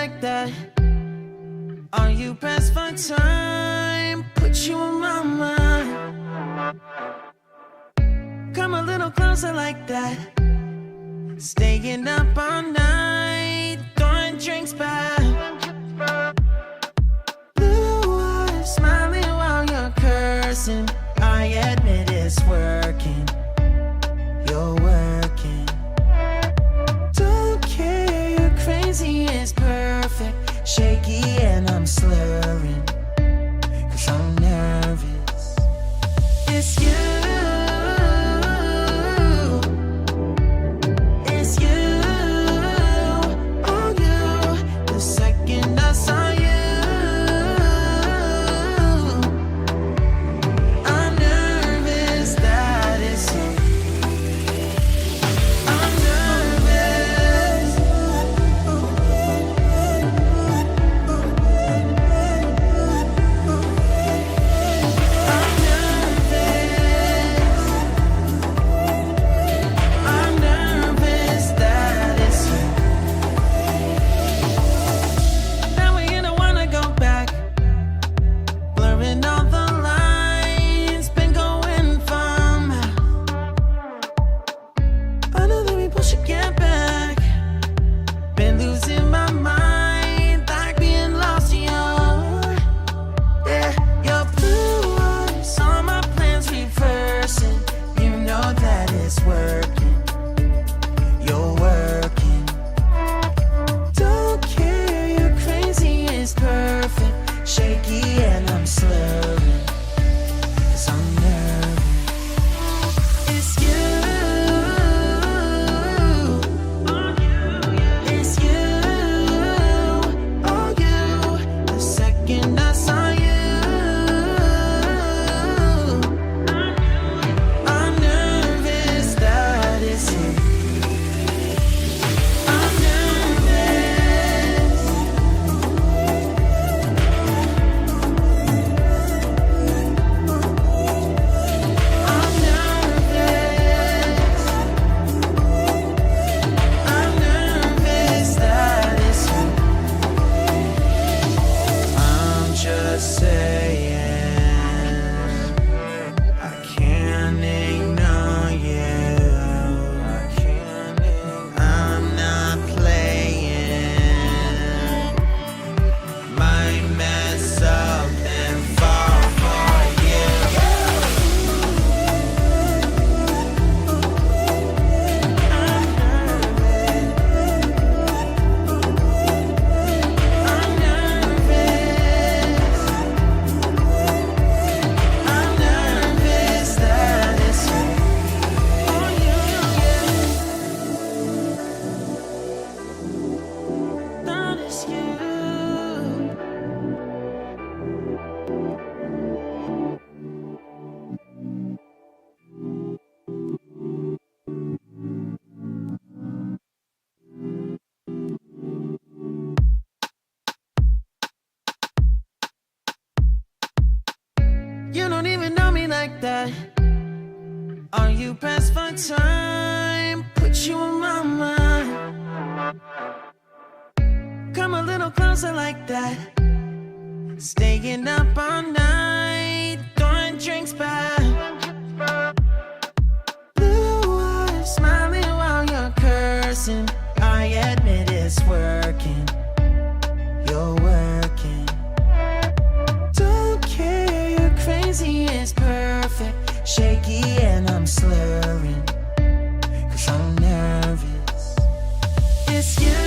like that? Are you pressed for time? Put you on my mind. Come a little closer like that. Staying up all night, throwing drinks back. Blue eyes smiling while you're cursing. I admit it's working. You're working. Don't care, you're crazy, it's perfect. Shaky and I'm slurring, 'cause I'm nervous. It's you. You don't even know me like that. Are you pressed for time? Put you on my mind. Come a little closer like that. Staying up all night, throwing drinks back. Blue eyes smiling while you're cursing. I admit it's working. You're working. Don't care, you're crazy, it's perfect. Shaky and I'm slurring, 'cause I'm nervous. It's you.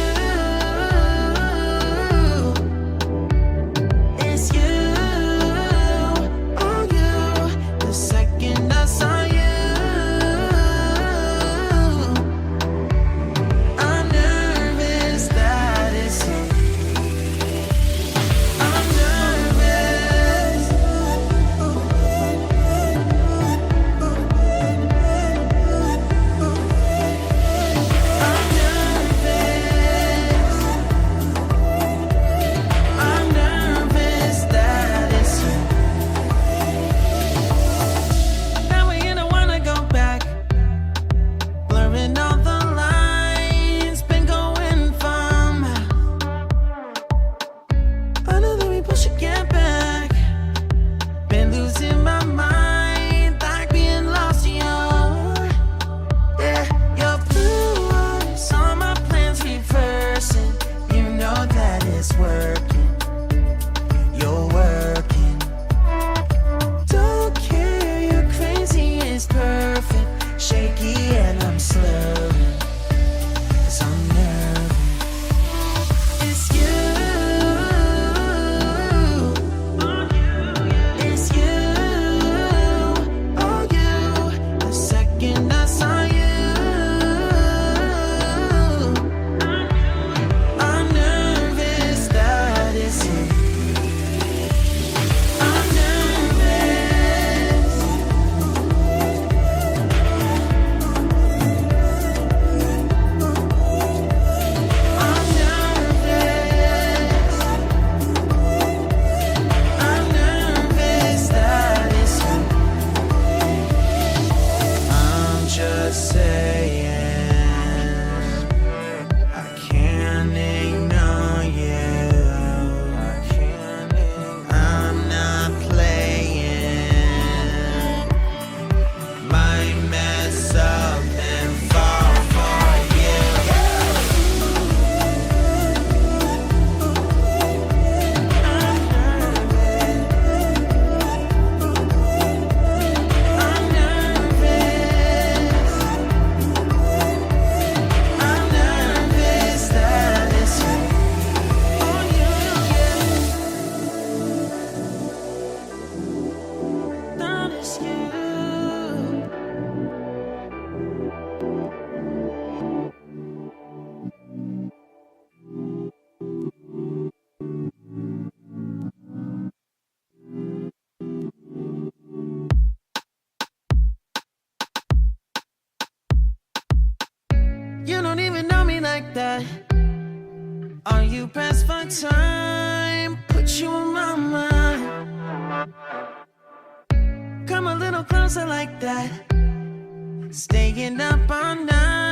It's you. Oh, you. The you're saying. I can't ignore you. I'm not playing. Might mess up and fall for you. I'm nervous that it's on you, that it's you. You don't even know me like that. Are you pressed for time? Put you on my mind. Come a little closer like that. Staying up all night.